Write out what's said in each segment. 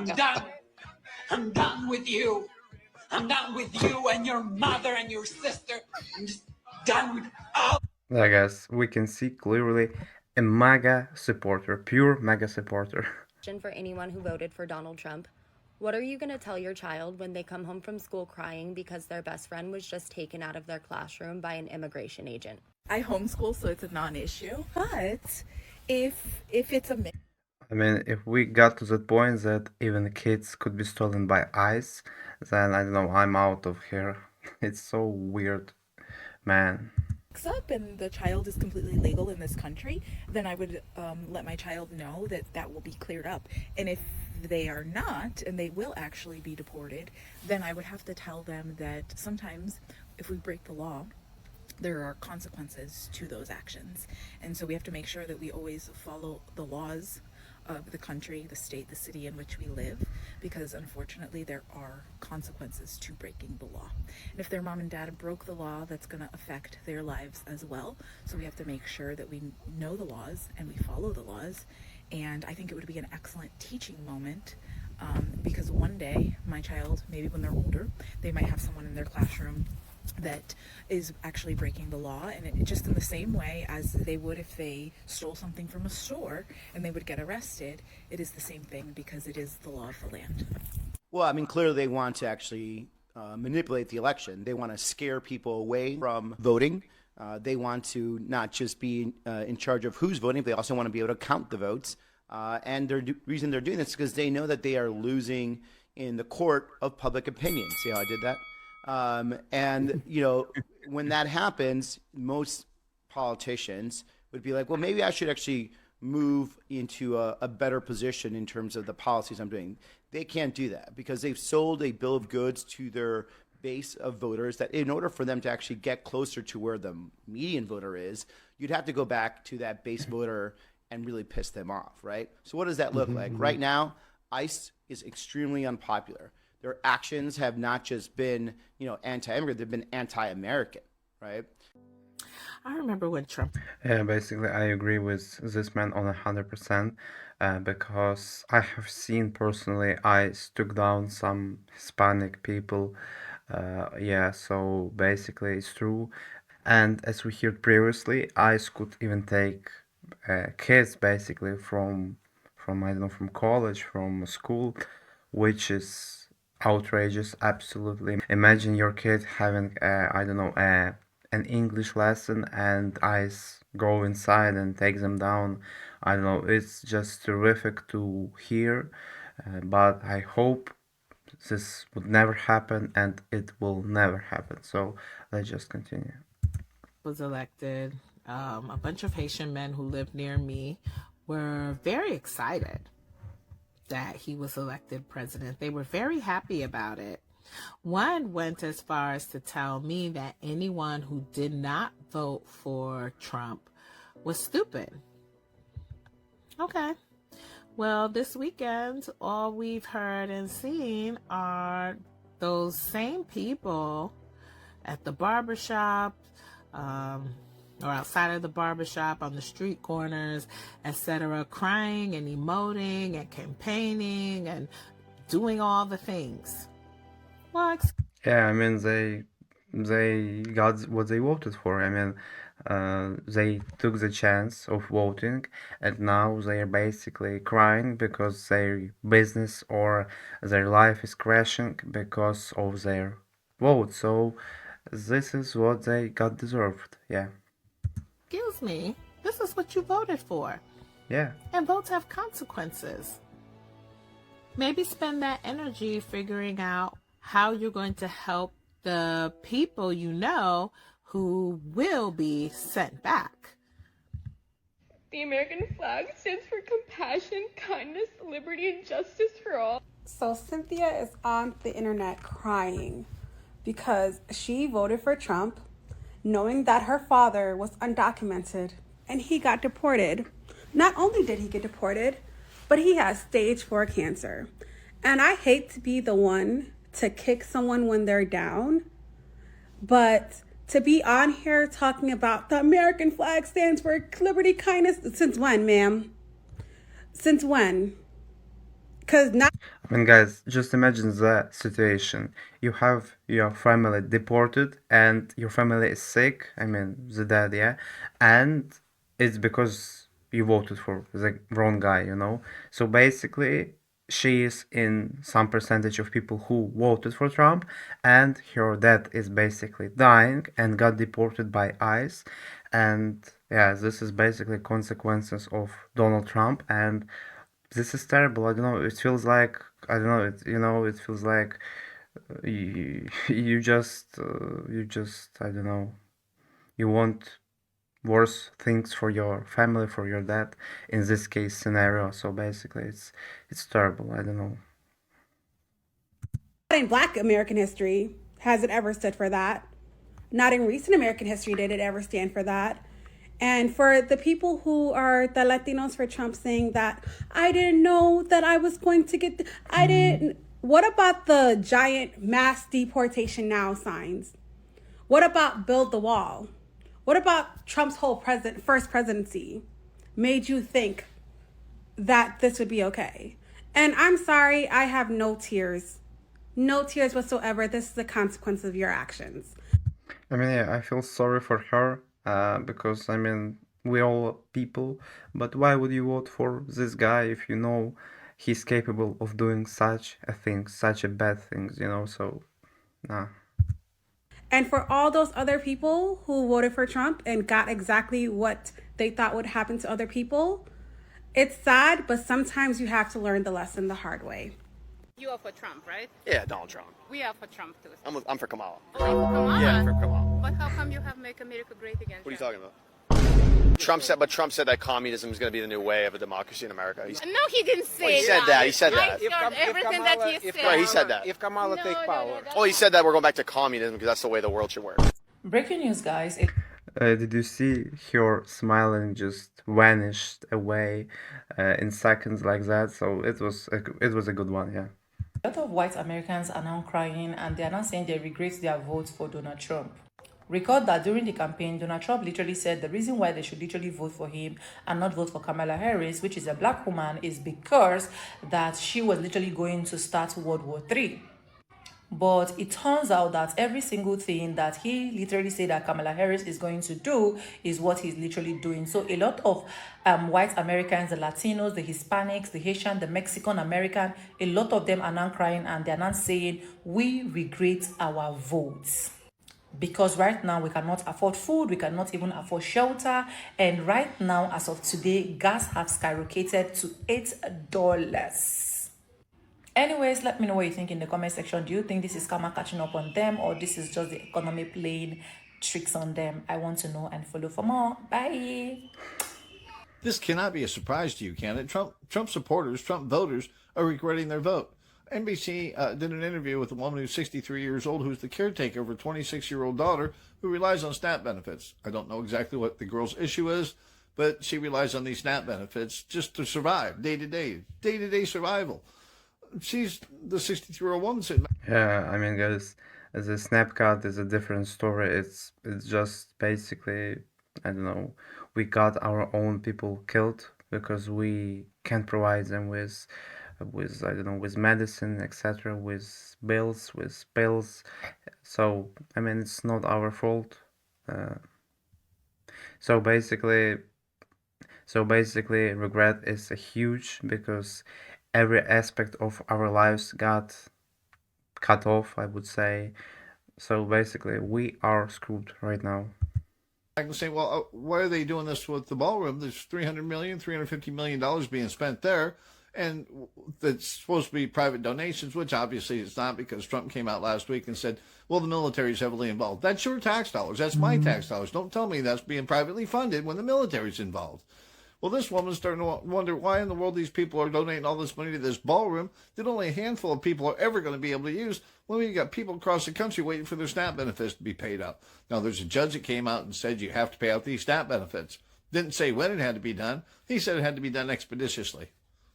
I'm done. I'm done with you. I'm done with you and your mother and your sister. I'm just done with all. I guess we can see clearly a MAGA supporter, pure MAGA supporter. For anyone who voted for Donald Trump, what are you going to tell your child when they come home from school crying because their best friend was just taken out of their classroom by an immigration agent? I homeschool, so it's a non-issue. But if it's a I mean, if we got to the point that even kids could be stolen by ICE, then I don't know, I'm out of here. It's so weird, man. up and the child is completely legal in this country, then I would let my child know that that will be cleared up. And if they are not, and they will actually be deported, then I would have to tell them that sometimes if we break the law, there are consequences to those actions. And so we have to make sure that we always follow the laws of the country, the state, the city in which we live, because unfortunately there are consequences to breaking the law. And if their mom and dad broke the law, that's going to affect their lives as well. So we have to make sure that we know the laws and we follow the laws. And I think it would be an excellent teaching moment, because one day my child, maybe when they're older, they might have someone in their classroom that is actually breaking the law, and it just in the same way as they would if they stole something from a store and they would get arrested, it is the same thing because it is the law of the land. Well, I mean, clearly they want to actually manipulate the election. They want to scare people away from voting. They want to not just be in charge of who's voting, but they also want to be able to count the votes. And the reason they're doing this is because they know that they are losing in the court of public opinion. See how I did that? And, you know, when that happens, most politicians would be like, well, maybe I should actually move into a better position in terms of the policies I'm doing. They can't do that because they've sold a bill of goods to their base of voters that in order for them to actually get closer to where the median voter is, you'd have to go back to that base voter and really piss them off, right? So what does that look like? Right now, ICE is extremely unpopular. Their actions have not just been, you know, anti-immigrant, they've been anti-American, right? I remember when Trump. Yeah, basically, I agree with this man on 100%, because I have seen personally, I took down some Hispanic people. Yeah, so basically, it's true. And as we heard previously, ICE could even take kids basically from I don't know, from college, from school, which is outrageous. Absolutely. Imagine your kid having I don't know, an English lesson and ICE go inside and take them down. I don't know. It's just terrific to hear, but I hope this would never happen and it will never happen. So let's just continue. Was elected, a bunch of Haitian men who lived near me were very excited that he was elected president. They were very happy about it. One went as far as to tell me that anyone who did not vote for Trump was stupid. Okay. Well, this weekend, all we've heard and seen are those same people at the barbershop, or outside of the barbershop, on the street corners, etc., crying and emoting and campaigning and doing all the things. Well, Yeah, I mean they got what they voted for. I mean, they took the chance of voting, and now they are basically crying because their business or their life is crashing because of their vote. So this is what they got deserved. Yeah. excuse me, this is what you voted for. Yeah. And votes have consequences. Maybe spend that energy figuring out how you're going to help the people you know who will be sent back. The American flag stands for compassion, kindness, liberty, and justice for all. So Cynthia is on the internet crying because she voted for Trump, knowing that her father was undocumented and he got deported. Not only did he get deported, but he has stage 4 cancer. And I hate to be the one to kick someone when they're down, but to be on here talking about the American flag stands for liberty, kindness, since when, ma'am? Since when? Because not I mean, guys, just imagine the situation. You have your family deported and your family is sick. I mean, the dad, yeah. And it's because you voted for the wrong guy, you know? So basically, she is in some percentage of people who voted for Trump, and her dad is basically dying and got deported by ICE. And yeah, this is basically consequences of Donald Trump. And this is terrible. I don't know. It feels like I don't know. It feels like you just I don't know. You want worse things for your family, for your dad, in this case scenario. So basically, it's terrible. I don't know. in Black American history has it ever stood for that. Not in recent American history did it ever stand for that. And for the people who are the Latinos for Trump saying that I didn't know that I was going to get, I didn't. What about the giant mass deportation now signs? What about build the wall? What about Trump's whole first presidency made you think that this would be okay? And I'm sorry, I have no tears. No tears whatsoever. This is the consequence of your actions. I mean, yeah, I feel sorry for her, because I mean, we all people, but why would you vote for this guy if you know he's capable of doing such a thing, such a bad things, you know? So, nah. And for all those other people who voted for Trump and got exactly what they thought would happen to other people, it's sad, but sometimes you have to learn the lesson the hard way. You are for Trump, right? Yeah, Donald Trump. We are for Trump too. I'm for Kamala. Oh, for Kamala? Yeah, I'm for Kamala. But how come you have Make America Great Again? What are you talking about? Trump said that communism is going to be the new way of a democracy in America. No, he didn't say Well, he said that. He said that. I heard everything that he said. Right, he said that. If Kamala take power. Well, he said that we're going back to communism because that's the way the world should work. Breaking news, guys. Did you see her smiling just vanished away in seconds like that? So it was a good one, yeah. A lot of white Americans are now crying and they are now saying they regret their votes for Donald Trump. Recall that during the campaign, Donald Trump literally said the reason why they should literally vote for him and not vote for Kamala Harris, which is a black woman, is because that she was literally going to start World War III. But it turns out that every single thing that he literally said that Kamala Harris is going to do is what he's literally doing. So a lot of white Americans, the Latinos, the Hispanics, the Haitian, the Mexican American, a lot of them are now crying and they're now saying, we regret our votes. Because right now we cannot afford food, we cannot even afford shelter. And right now, as of today, gas has skyrocketed to $8. Anyways, let me know what you think in the comment section. Do you think this is karma catching up on them, or this is just the economy playing tricks on them? I want to know, and follow for more. Bye. This cannot be a surprise to you, can it? Trump supporters, Trump voters are regretting their vote. NBC did an interview with a woman who's 63 years old who's the caretaker of her 26-year-old daughter who relies on SNAP benefits. I don't know exactly what the girl's issue is, but she relies on these SNAP benefits just to survive, day-to-day survival. She's the 63-year-old woman said. Yeah, I mean, guys, the snap card is a different story. It's just basically, I don't know, we got our own people killed because we can't provide them with I don't know, with medicine, etc., with bills, with pills. So I mean, it's not our fault. So basically, regret is a huge because every aspect of our lives got cut off, I would say. So basically, we are screwed right now. I can say, well, why are they doing this with the ballroom? There's $350 million being spent there, and it's supposed to be private donations, which obviously it's not because Trump came out last week and said, well, the military is heavily involved. That's your tax dollars. That's my tax dollars. Don't tell me that's being privately funded when the military's involved. Well, this woman's starting to wonder why in the world these people are donating all this money to this ballroom that only a handful of people are ever going to be able to use when we've got people across the country waiting for their SNAP benefits to be paid out. Now, there's a judge that came out and said you have to pay out these SNAP benefits. Didn't say when it had to be done. He said it had to be done expeditiously.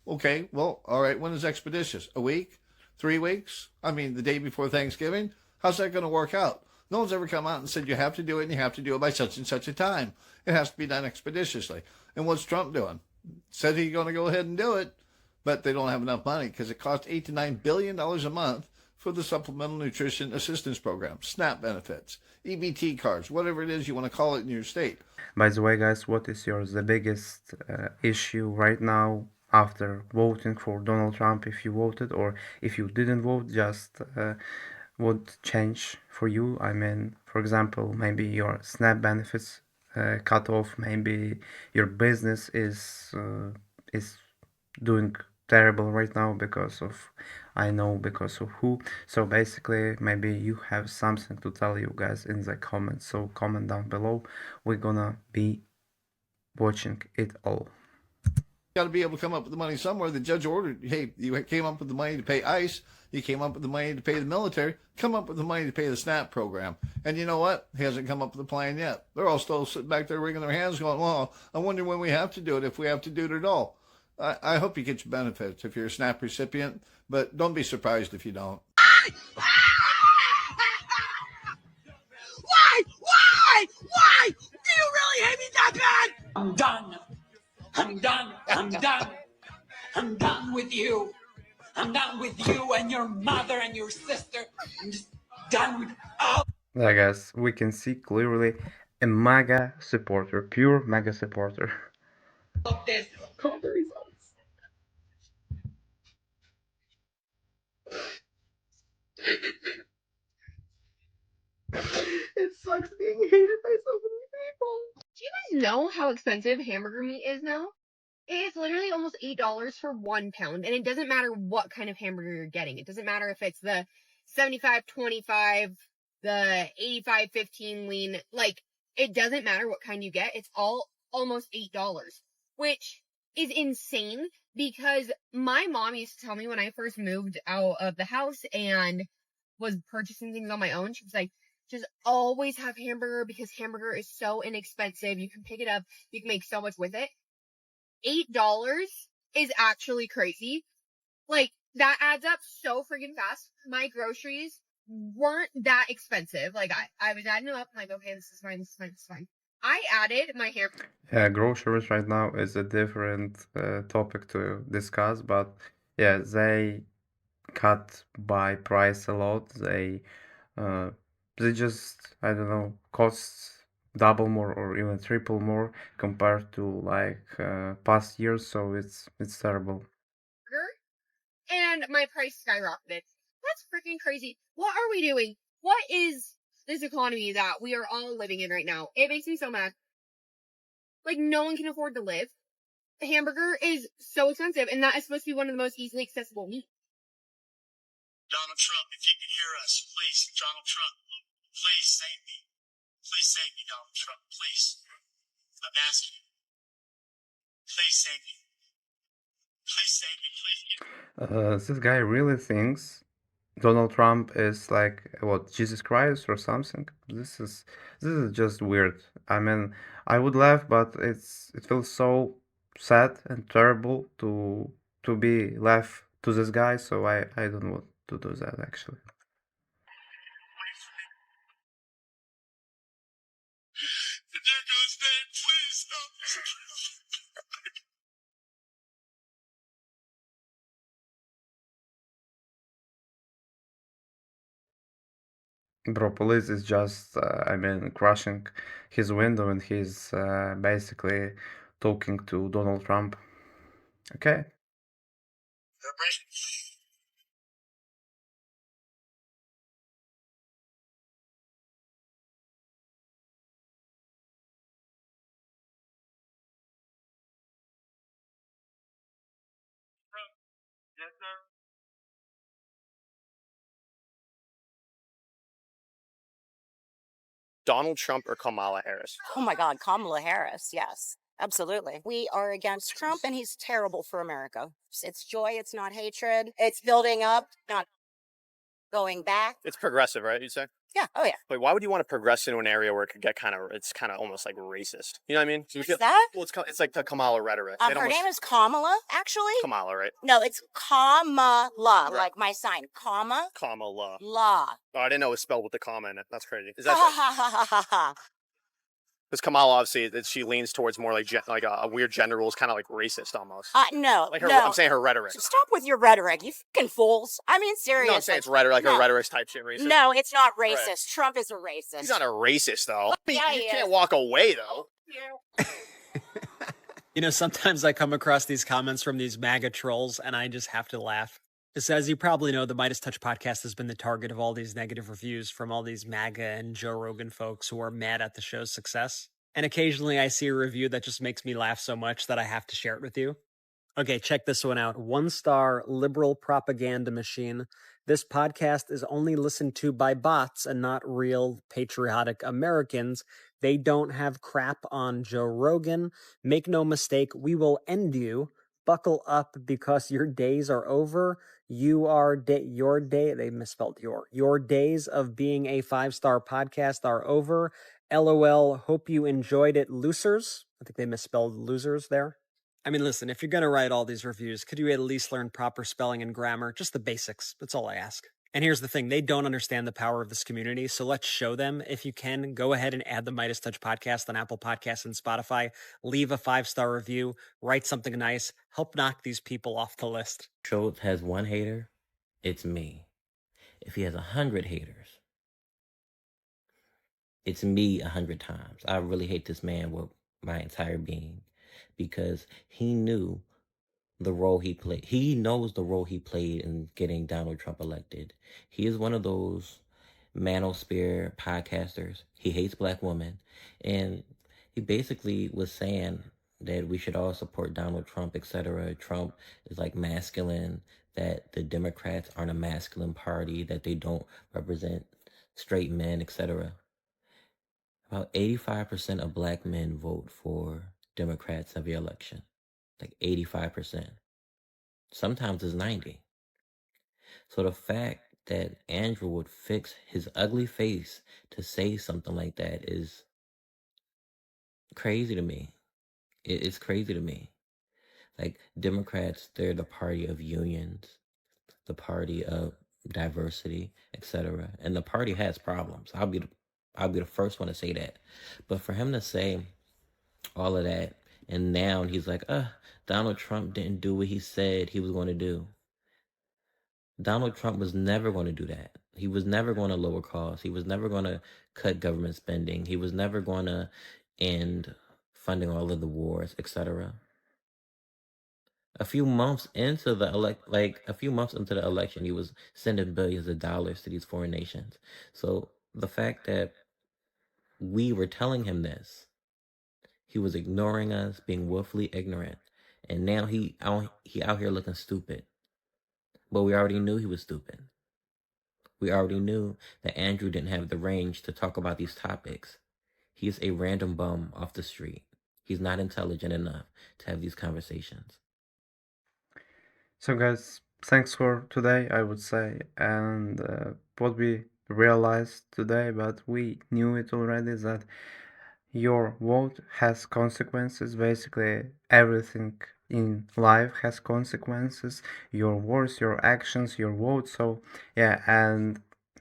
Okay, well, all right, when is expeditious? A week? 3 weeks? I mean, the day before Thanksgiving? How's that going to work out? No one's ever come out and said you have to do it and you have to do it by such and such a time. It has to be done expeditiously. And what's Trump doing? Said he's going to go ahead and do it. but they don't have enough money because it costs $8 to $9 billion a month for the Supplemental Nutrition Assistance Program, SNAP benefits, EBT cards, whatever it is you want to call it in your state. By the way, guys, what is the biggest issue right now after voting for Donald Trump? If you voted or if you didn't vote, just what change for you? I mean, for example, maybe your SNAP benefits cut off. Maybe your business is doing terrible right now because of because of who. So basically, maybe you have something to tell you guys in the comments. So comment down below. We're gonna be watching it all. Got to be able to come up with the money somewhere. The judge ordered, hey, you came up with the money to pay ICE. You came up with the money to pay the military. Come up with the money to pay the SNAP program. And you know what? He hasn't come up with a plan yet. They're all still sitting back there wringing their hands going, well, I wonder when we have to do it, if we have to do it at all. I hope you get your benefits if you're a SNAP recipient, but don't be surprised if you don't. Why? Do you really hate me that bad? I'm done. I'm done. I'm done. I'm done with you. I'm done with you and your mother and your sister. I'm just done with all. Yeah, guys, we can see clearly a MAGA supporter, pure MAGA supporter. of this. Call the results. It sucks being hated by so many people. Do you guys know how expensive hamburger meat is now? It's literally almost $8 for 1 pound, and it doesn't matter what kind of hamburger you're getting. It doesn't matter if it's the 75-25, the 85-15 lean. Like, it doesn't matter what kind you get. It's all almost $8, which is insane because my mom used to tell me when I first moved out of the house and was purchasing things on my own, she was like, just always have hamburger because hamburger is so inexpensive. You can pick it up. You can make so much with it. $8 is actually crazy. Like, that adds up so freaking fast. My groceries weren't that expensive. Like, I was adding them up. I'm like, okay, this is fine, this is fine, this is fine. I added my hair. Yeah, groceries right now is a different topic to discuss, but yeah, they cut by price a lot. They just, I don't know, cost double more or even triple more compared to like past years, so it's terrible. And my price skyrocketed. That's freaking crazy. What are we doing? What is this economy that we are all living in right now? It makes me so mad. Like, no one can afford to live. A hamburger is so expensive, and that is supposed to be one of the most easily accessible meat. Donald Trump, if you can hear us, please, Donald Trump, please save me. Please save me, Donald Trump, please. I'm asking you. Please save me. Please save me, please. This guy really thinks Donald Trump is like what, Jesus Christ or something. This is just weird. I mean, I would laugh, but it feels so sad and terrible to be laugh to this guy. So I don't want to do that actually. There goes that. Please help me. Bro, police is just, I mean, crashing his window and he's basically talking to Donald Trump. Okay. Yes, sir. Donald Trump or Kamala Harris? Oh my God, Kamala Harris. Yes, absolutely. We are against Trump and he's terrible for America. It's joy. It's not hatred. It's building up, not going back. It's progressive, right? You'd say? Yeah. Oh yeah. Wait, why would you want to progress into an area where it could get it's kind of almost like racist? You know what I mean? So What's that? Well, it's like the Kamala rhetoric. Her name is Kamala, actually. Kamala, right? No, it's Kamala, like my sign. Kamala. La. Oh, I didn't know it was spelled with the comma in it. That's crazy. Is Ha that ha ha ha ha ha. Because Kamala obviously she leans towards more like a weird gender rules, kind of like racist almost. No, Like her, no. I'm saying her rhetoric. Stop with your rhetoric, you fucking fools. I mean, seriously. No, I'm saying it's rhetoric, like her rhetoric type shit racist. No, it's not racist. Right. Trump is a racist. He's not a racist though. Yeah, you he can't is. walk away though. You know, sometimes I come across these comments from these MAGA trolls and I just have to laugh. Because as you probably know, the Midas Touch podcast has been the target of all these negative reviews from all these MAGA and Joe Rogan folks who are mad at the show's success. And occasionally I see a review that just makes me laugh so much that I have to share it with you. Okay, check this one out. 1-star liberal propaganda machine. This podcast is only listened to by bots and not real patriotic Americans. They don't have crap on Joe Rogan. Make no mistake, we will end you. Buckle up because your days are over. Your day, they misspelled your days of being a 5-star podcast are over. LOL, hope you enjoyed it, losers. I think they misspelled losers there. I mean, listen, if you're going to write all these reviews, could you at least learn proper spelling and grammar? Just the basics. That's all I ask. And here's the thing. They don't understand the power of this community, so let's show them. If you can, go ahead and add the Midas Touch podcast on Apple Podcasts and Spotify. Leave a 5-star review. Write something nice. Help knock these people off the list. Schultz has one hater. It's me. If he has 100 haters, it's me 100 times. I really hate this man with my entire being because he knew the role he played. He knows the role he played in getting Donald Trump elected. He is one of those manosphere podcasters. He hates black women. And he basically was saying that we should all support Donald Trump, etc. Trump is like masculine, that the Democrats aren't a masculine party, that they don't represent straight men, etc. About 85% of black men vote for Democrats every election. Like 85%. Sometimes it's 90. So the fact that Andrew would fix his ugly face to say something like that is crazy to me. It's crazy to me. Like, Democrats, they're the party of unions, the party of diversity, etc. And the party has problems. I'll be the first one to say that. But for him to say all of that, and now he's like, Donald Trump didn't do what he said he was going to do. Donald Trump was never going to do that. He was never going to lower costs. He was never going to cut government spending. He was never going to end funding all of the wars, etc. A few months into the election, he was sending billions of dollars to these foreign nations. So the fact that we were telling him this, he was ignoring us, being willfully ignorant, and now he out here looking stupid. But we already knew he was stupid. We already knew that Andrew didn't have the range to talk about these topics. He's a random bum off the street. He's not intelligent enough to have these conversations. So guys, thanks for today, I would say. And what we realized today, but we knew it already, is that your vote has consequences. Basically, everything in life has consequences. Your words, your actions, your vote. So yeah, and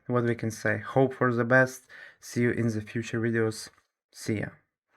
what we can say, hope for the best. See you in the future videos. See ya.